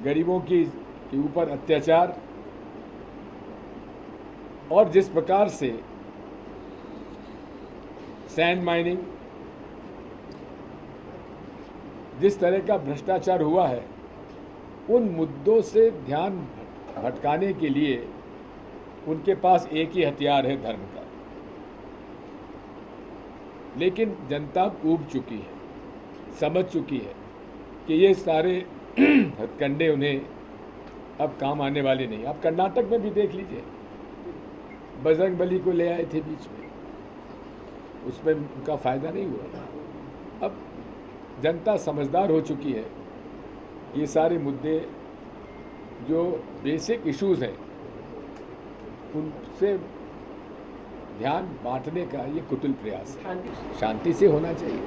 गरीबों के ऊपर अत्याचार और जिस प्रकार से सैंड माइनिंग, जिस तरह का भ्रष्टाचार हुआ है, उन मुद्दों से ध्यान भटकाने के लिए उनके पास एक ही हथियार है, धर्म का। लेकिन जनता ऊब चुकी है, समझ चुकी है कि ये सारे हथकंडे उन्हें अब काम आने वाले नहीं। आप कर्नाटक में भी देख लीजिए, बजरंगबली को ले आए थे बीच में, उसमें उनका फायदा नहीं हुआ। अब जनता समझदार हो चुकी है। ये सारे मुद्दे जो बेसिक इश्यूज हैं, उनसे ध्यान बांटने का ये कुटिल प्रयास है। शांति से होना चाहिए।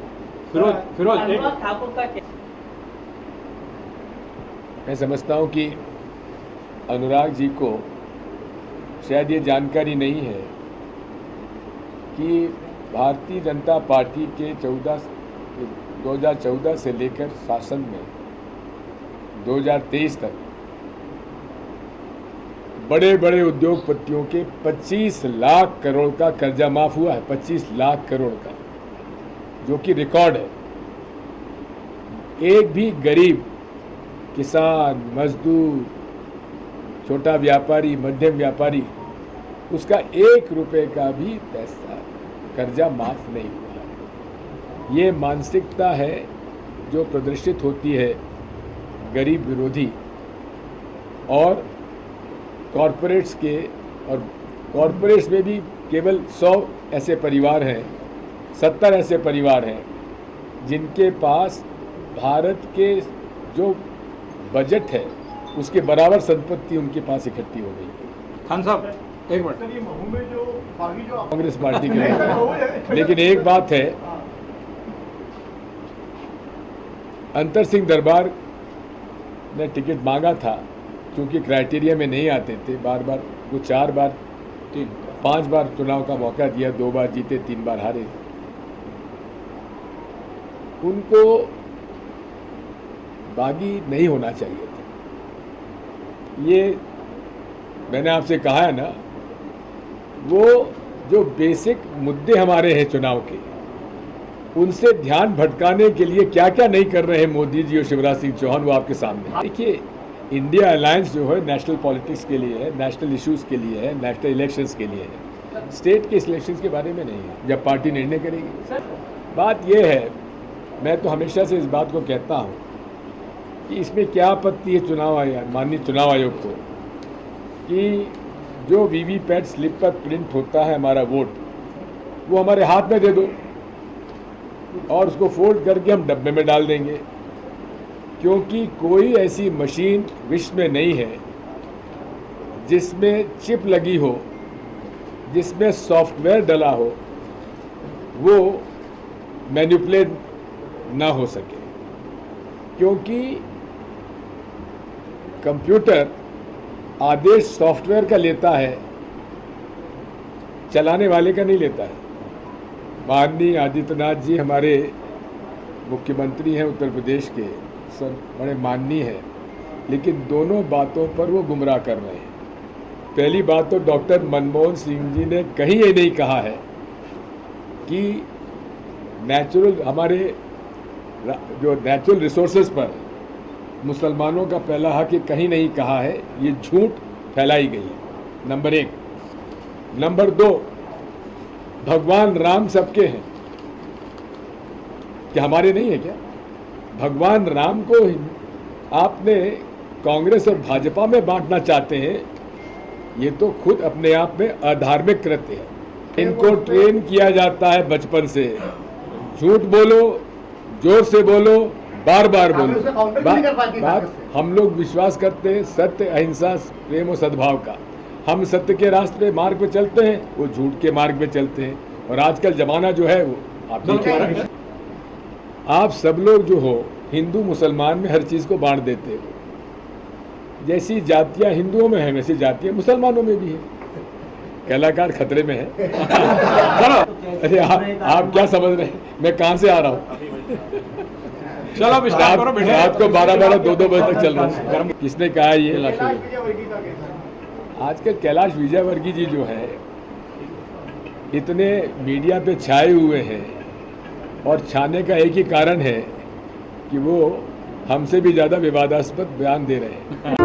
फिरोज ठाकुर का मैं समझता हूँ कि अनुराग जी को शायद ये जानकारी नहीं है कि भारतीय जनता पार्टी के 2014 से लेकर शासन में 2023 तक बड़े बड़े उद्योगपतियों के 25 लाख करोड़ का कर्जा माफ हुआ है। 25 लाख करोड़ का, जो कि रिकॉर्ड है। एक भी गरीब किसान, मजदूर, छोटा व्यापारी, मध्यम व्यापारी, उसका 1 रुपए का भी पैसा कर्जा माफ नहीं हुआ है। ये मानसिकता है जो प्रदर्शित होती है गरीब विरोधी और कॉरपोरेट्स के। और कॉरपोरेट्स में भी केवल 100 ऐसे परिवार हैं, 70 ऐसे परिवार हैं जिनके पास भारत के जो बजट है उसके बराबर संपत्ति उनके पास इकट्ठी हो गई है। खान साहब एक मिनट, कांग्रेस पार्टी के लोग। लेकिन एक बात है, अंतर सिंह दरबार ने टिकट मांगा था, क्योंकि क्राइटेरिया में नहीं आते थे। बार बार वो 4 बार 5 बार चुनाव का मौका दिया, 2 बार जीते, 3 बार हारे। उनको बागी नहीं होना चाहिए था। ये मैंने आपसे कहा है ना, वो जो बेसिक मुद्दे हमारे हैं चुनाव के, उनसे ध्यान भटकाने के लिए क्या क्या नहीं कर रहे हैं मोदी जी और शिवराज सिंह चौहान, वो आपके सामने। देखिए, इंडिया अलायंस जो है नेशनल पॉलिटिक्स के लिए है, नेशनल इश्यूज के लिए है, नेशनल इलेक्शंस के लिए है। स्टेट के इलेक्शंस के बारे में नहीं है, जब पार्टी निर्णय करेगी। बात यह है, मैं तो हमेशा से इस बात को कहता हूँ कि इसमें क्या आपत्ति है चुनाव आयोग, माननीय चुनाव आयोग को, कि जो वीवीपैट स्लिप पर प्रिंट होता है हमारा वोट, वो हमारे हाथ में दे दो और उसको फोल्ड करके हम डब्बे में डाल देंगे। क्योंकि कोई ऐसी मशीन विश्व में नहीं है जिसमें चिप लगी हो, जिसमें सॉफ्टवेयर डला हो, वो मैनिपुलेट ना हो सके। क्योंकि कंप्यूटर आदेश सॉफ्टवेयर का लेता है, चलाने वाले का नहीं लेता है। माननीय आदित्यनाथ जी हमारे मुख्यमंत्री हैं उत्तर प्रदेश के, सर बड़े माननीय हैं, लेकिन दोनों बातों पर वो गुमराह कर रहे हैं। पहली बात तो डॉक्टर मनमोहन सिंह जी ने कहीं ये नहीं कहा है कि नेचुरल, हमारे जो नेचुरल रिसोर्सेज पर मुसलमानों का पहला हक, ये कहीं नहीं कहा है। ये झूठ फैलाई गई है, नंबर 1। नंबर 2, भगवान राम सबके हैं, क्या हमारे नहीं है क्या? भगवान राम को आपने कांग्रेस और भाजपा में बांटना चाहते हैं, ये तो खुद अपने आप में अधार्मिक कृत्य है। इनको ट्रेन किया जाता है बचपन से, झूठ बोलो, जोर से बोलो, बार बार बोलो। बात हम लोग विश्वास करते हैं सत्य, अहिंसा, प्रेम और सद्भाव का। हम सत्य के रास्ते मार्ग पे चलते हैं, वो झूठ के मार्ग पे चलते हैं। और आजकल जमाना जो है वो आप देखिए, आप सब लोग जो हो हिंदू मुसलमान में हर चीज को बांट देते हो। जैसी जातियां हिंदुओं में है वैसी जातियां मुसलमानों में भी है। कलाकार खतरे में है। अरे आप क्या समझ रहे हैं मैं कहां से आ रहा हूं? चलो अब स्टार्ट करो बेटे। रात को 12-12, 2-2 बजे तक चल रहा है। किसने कहा है ये? आजकल कैलाश विजयवर्गीय जी जो है इतने मीडिया पे छाए हुए हैं और छाने का एक ही कारण है कि वो हमसे भी ज़्यादा विवादास्पद बयान दे रहे हैं।